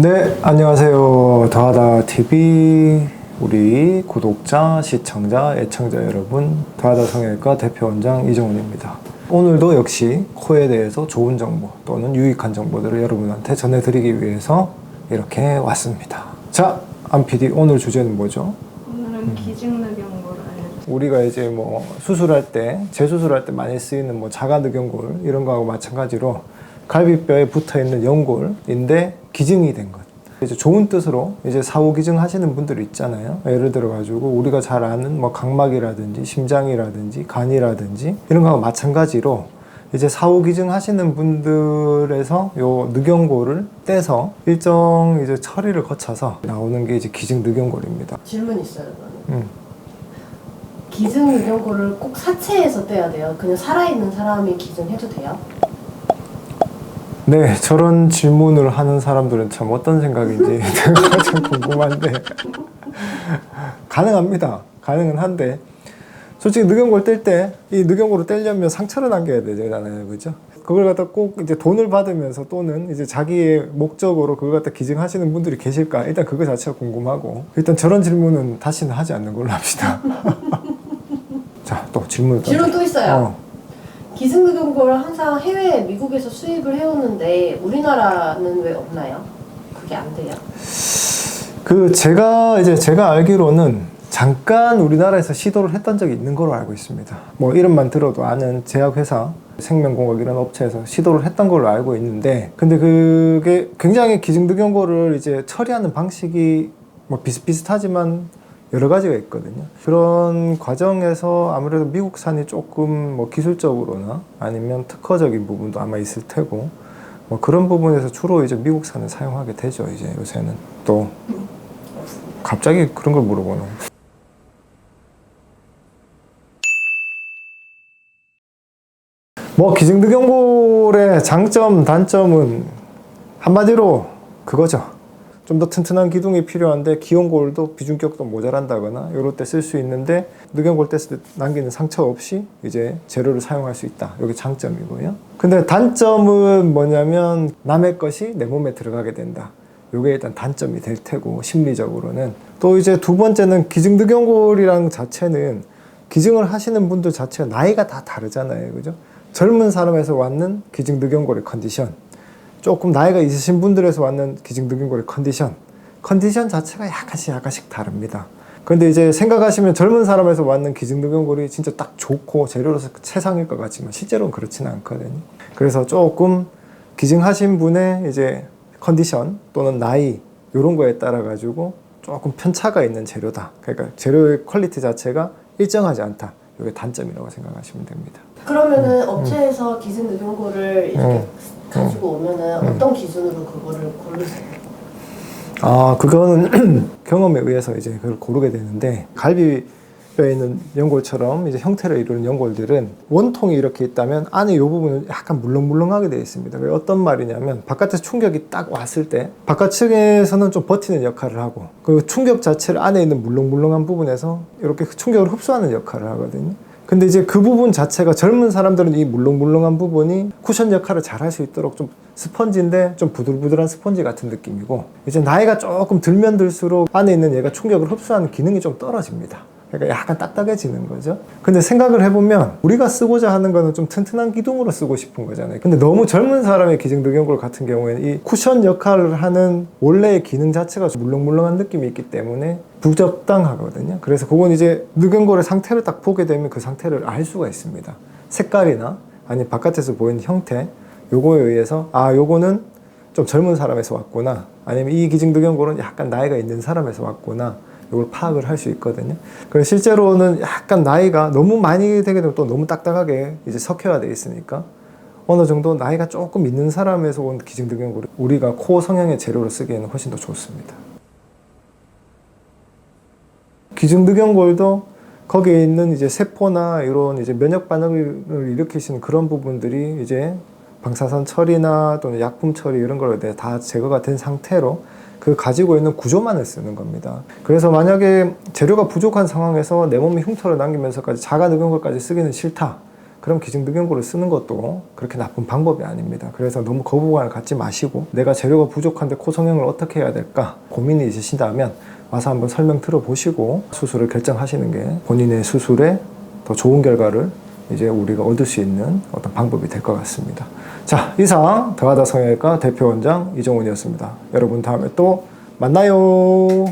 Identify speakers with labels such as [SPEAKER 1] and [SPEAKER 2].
[SPEAKER 1] 네, 안녕하세요. 더하다TV 우리 구독자, 시청자, 애청자 여러분, 더하다 성형외과 대표원장 이정훈입니다. 오늘도 역시 코에 대해서 좋은 정보 또는 유익한 정보들을 여러분한테 전해드리기 위해서 이렇게 왔습니다. 자, 안 PD, 오늘 주제는 뭐죠?
[SPEAKER 2] 오늘은 기증늑연골을 알려주세요.
[SPEAKER 1] 우리가 이제 뭐 수술할 때, 재수술할 때 많이 쓰이는 뭐 자가늑연골 이런 거하고 마찬가지로 갈비뼈에 붙어 있는 연골인데 기증이 된 것. 이제 좋은 뜻으로 이제 사후 기증 하시는 분들이 있잖아요. 예를 들어 가지고 우리가 잘 아는 뭐 각막이라든지 심장이라든지 간이라든지 이런 거하고 마찬가지로 이제 사후 기증 하시는 분들에서 요 늑연골을 떼서 일정 이제 처리를 거쳐서 나오는 게 이제 기증 늑연골입니다.
[SPEAKER 2] 질문 있어요, 저는. 기증늑연골을 꼭 사체에서 떼야 돼요? 그냥 살아있는 사람이 기증해도 돼요?
[SPEAKER 1] 네, 저런 질문을 하는 사람들은 참 어떤 생각인지 좀 궁금한데 가능합니다. 가능은 한데 솔직히 늑연골 뗄 때 이 늑연골을 떼려면 상처를 남겨야 되잖아요, 그죠? 그걸 갖다 꼭 이제 돈을 받으면서 또는 이제 자기의 목적으로 그걸 갖다 기증하시는 분들이 계실까? 일단 그거 자체가 궁금하고 일단 저런 질문은 다시는 하지 않는 걸로 합시다. 자, 또 질문
[SPEAKER 2] 또 있어요. 기증늑연골 항상 해외 미국에서 수입을 해오는데 우리나라는 왜 없나요? 그게 안 돼요?
[SPEAKER 1] 제가 알기로는 잠깐 우리나라에서 시도를 했던 적이 있는 걸로 알고 있습니다. 뭐 이름만 들어도 아는 제약회사 생명공학 이런 업체에서 시도를 했던 걸로 알고 있는데, 근데 그게 굉장히 기증늑연골을 이제 처리하는 방식이 뭐 비슷비슷하지만 여러 가지가 있거든요. 그런 과정에서 아무래도 미국산이 조금 뭐 기술적으로나 아니면 특허적인 부분도 아마 있을 테고, 뭐 그런 부분에서 주로 이제 미국산을 사용하게 되죠. 이제 요새는 또 갑자기 그런 걸 물어보는. 뭐 기증늑연골의 장점, 단점은 한마디로 그거죠. 좀 더 튼튼한 기둥이 필요한데 기온골도 비중격도 모자란다거나 이럴 때 쓸 수 있는데 늑연골 뗐을 때 남기는 상처 없이 이제 재료를 사용할 수 있다. 이게 장점이고요. 근데 단점은 뭐냐면 남의 것이 내 몸에 들어가게 된다. 이게 일단 단점이 될 테고, 심리적으로는. 또 이제 두 번째는 기증늑연골이랑 자체는 기증을 하시는 분들 자체가 나이가 다 다르잖아요, 그죠? 젊은 사람에서 왔는 기증늑연골의 컨디션, 조금 나이가 있으신 분들에서 왔는 기증늑연골의 컨디션 자체가 약간씩 다릅니다. 그런데 이제 생각하시면 젊은 사람에서 왔는 기증늑연골이 진짜 딱 좋고 재료로서 최상일 것 같지만 실제로는 그렇지는 않거든요. 그래서 조금 기증하신 분의 이제 컨디션 또는 나이 이런 거에 따라 가지고 조금 편차가 있는 재료다. 그러니까 재료의 퀄리티 자체가 일정하지 않다. 이게 단점이라고 생각하시면 됩니다.
[SPEAKER 2] 그러면은 업체에서 기증늑연골을 이렇게 가지고 오면은 어떤 기준으로 그거를 고르세요?
[SPEAKER 1] 그거는 경험에 의해서 이제 그걸 고르게 되는데, 갈비뼈에 있는 연골처럼 이제 형태를 이루는 연골들은 원통이 이렇게 있다면 안에 이 부분은 약간 물렁물렁하게 되어 있습니다. 그게 어떤 말이냐면 바깥에서 충격이 딱 왔을 때 바깥층에서는 좀 버티는 역할을 하고 그 충격 자체를 안에 있는 물렁물렁한 부분에서 이렇게 충격을 흡수하는 역할을 하거든요. 근데 이제 그 부분 자체가 젊은 사람들은 이 물렁물렁한 부분이 쿠션 역할을 잘 할 수 있도록 좀 스펀지인데 좀 부들부들한 스펀지 같은 느낌이고, 이제 나이가 조금 들면 들수록 안에 있는 얘가 충격을 흡수하는 기능이 좀 떨어집니다. 그러니까 약간 딱딱해지는 거죠. 근데 생각을 해보면 우리가 쓰고자 하는 거는 좀 튼튼한 기둥으로 쓰고 싶은 거잖아요. 근데 너무 젊은 사람의 기증늑연골 같은 경우에는 이 쿠션 역할을 하는 원래의 기능 자체가 물렁물렁한 느낌이 있기 때문에 부적당하거든요. 그래서 그건 이제 늑연골의 상태를 딱 보게 되면 그 상태를 알 수가 있습니다. 색깔이나 아니면 바깥에서 보이는 형태, 요거에 의해서 요거는 좀 젊은 사람에서 왔구나, 아니면 이 기증늑연골은 약간 나이가 있는 사람에서 왔구나, 이걸 파악을 할 수 있거든요. 그래서 실제로는 약간 나이가 너무 많이 되게 되면 또 너무 딱딱하게 이제 석회화되어 있으니까 어느 정도 나이가 조금 있는 사람에서 온 기증늑연골이 우리가 코 성형의 재료로 쓰기에는 훨씬 더 좋습니다. 기증늑연골도 거기에 있는 이제 세포나 이런 이제 면역 반응을 일으키시는 그런 부분들이 이제 방사선 처리나 또는 약품 처리 이런 걸로 다 제거가 된 상태로 그 가지고 있는 구조만을 쓰는 겁니다. 그래서 만약에 재료가 부족한 상황에서 내 몸에 흉터를 남기면서까지 자가늑연골까지 쓰기는 싫다. 그럼 기증등용고를 쓰는 것도 그렇게 나쁜 방법이 아닙니다. 그래서 너무 거부감을 갖지 마시고 내가 재료가 부족한데 코 성형을 어떻게 해야 될까 고민이 있으신다면 와서 한번 설명 들어보시고 수술을 결정하시는 게 본인의 수술에 더 좋은 결과를 이제 우리가 얻을 수 있는 어떤 방법이 될 것 같습니다. 자, 이상 더하다 성형외과 대표원장 이종훈이었습니다. 여러분 다음에 또 만나요.